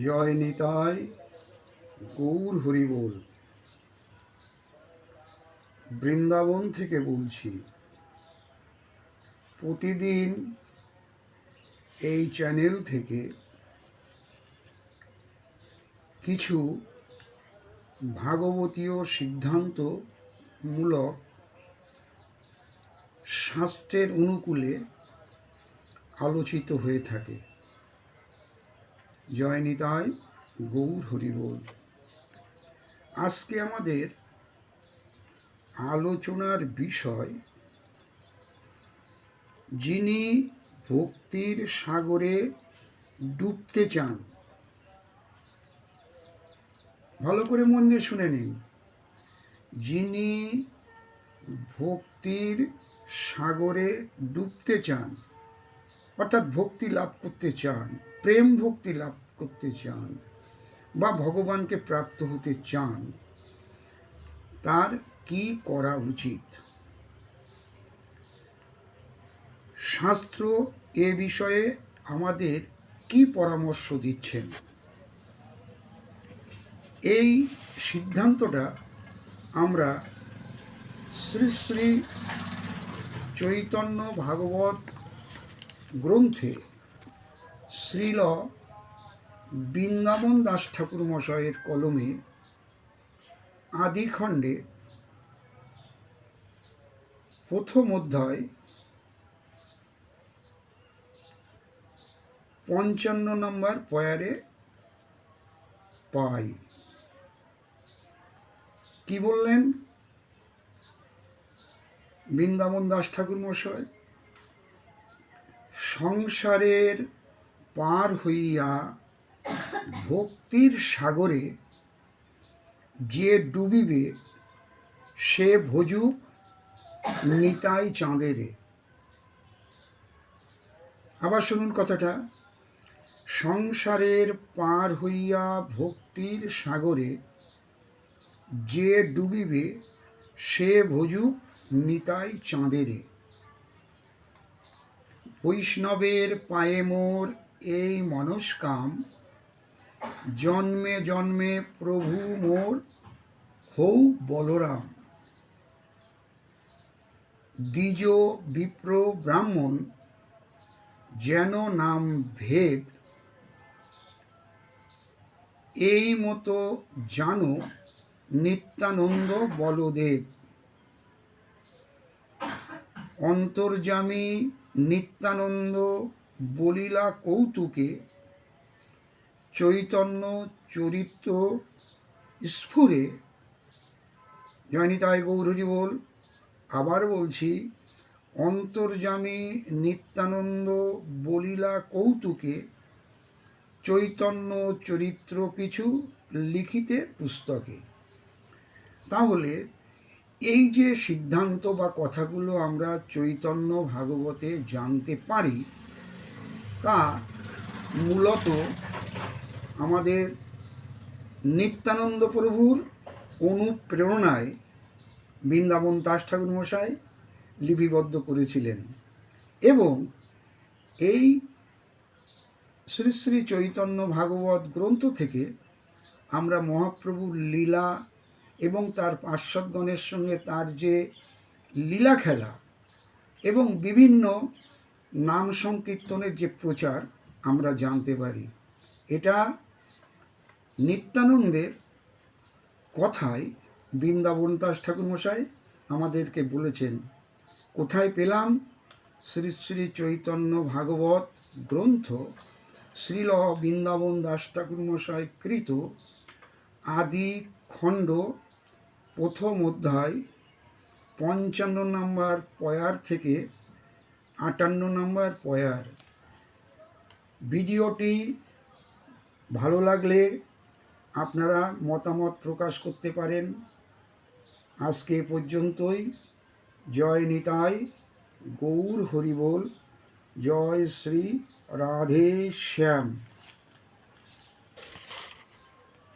জয় নিতাই গৌর হরিবোল। বৃন্দাবন থেকে বলছি। প্রতিদিন এই চ্যানেল থেকে কিছু ভাগবতীয় সিদ্ধান্তমূলক শাস্ত্রের অনুকূলে আলোচিত হয়ে থাকে। জয় নিতাই গৌর হরিবোল। আজকে আমাদের আলোচনার বিষয়, যিনি ভক্তির সাগরে ডুবতে চান। ভালো করে মন দিয়ে শুনে নিন। যিনি ভক্তির সাগরে ডুবতে চান, অর্থাৎ ভক্তি লাভ করতে চান, প্রেম ভক্তি লাভ করতে চান, বা ভগবানকে প্রাপ্ত হতে চান, তার কি করা উচিত? শাস্ত্র এ বিষয়ে আমাদের কি পরামর্শ দিচ্ছেন? এই সিদ্ধান্তটা আমরা শ্রী শ্রী চৈতন্য ভাগবত গ্রন্থে শ্রীল বৃন্দাবন দাস ঠাকুর মশাইয়ের কলমে আদিখণ্ডে প্রথম অধ্যায় 55 নম্বর পয়ারে পাই। কি বললেন বৃন্দাবন দাস ঠাকুর মশাই? সংসারের পার হইয়া ভক্তির সাগরে যে ডুবিবে, সে ভজুক নিতাই চাঁদেরে। আবার শুনুন কথাটা। সংসারের পার হইয়া ভক্তির সাগরে যে ডুবিবে, সে ভজুক নিতাই চাঁদেরে। বৈষ্ণবের পায়ে মোর এই মনস্কাম, জন্মে জন্মে প্রভু মোর হৌ বলরাম। দ্বিজ বিপ্র ব্রাহ্মণ যেন নাম ভেদ, এই মতো জানো নিত্যানন্দ বলদেব। অন্তর্যামী নিত্যানন্দ বলিলা কৌতুকে, চৈতন্য চরিত্র স্ফুরে। জয় নিতাই গৌর হরিবোল। আবার বলছি, অন্তর্যামী নিত্যানন্দ বলিলা কৌতুকে, চৈতন্য চরিত্র কিছু লিখিতে পুস্তকে। তাহলে এই যে সিদ্ধান্ত বা কথাগুলো আমরা চৈতন্য ভাগবতে জানতে পারি, তা মূলত আমাদের নিত্যানন্দ প্রভুর অনুপ্রেরণায় বৃন্দাবন দাস ঠাকুর মশাই লিপিবদ্ধ করেছিলেন। এবং এই শ্রী শ্রী চৈতন্য ভাগবত গ্রন্থ থেকে আমরা মহাপ্রভুর লীলা এবং তার পার্শ্বদগণের সঙ্গে তার যে লীলা খেলা এবং বিভিন্ন নাম সংকীর্তনের যে প্রচার আমরা জানতে পারি। এটা নিত্যানন্দের কথায় বৃন্দাবন দাস ঠাকুর মশাই আমাদেরকে বলেছেন। কোথায় পেলাম? শ্রী শ্রী চৈতন্য ভাগবত গ্রন্থ শ্রীল বৃন্দাবন দাস ঠাকুর মশাই কৃত আদি খণ্ড প্রথম অধ্যায় 55 নম্বর পয়ার থেকে 58 নম্বর পয়ার। ভিডিওটি ভালো লাগলে আপনারা মতামত প্রকাশ করতে পারেন। আজকে পর্যন্তই। জয় নিতাই গৌর হরিবোল। জয় শ্রী রাধে শ্যাম।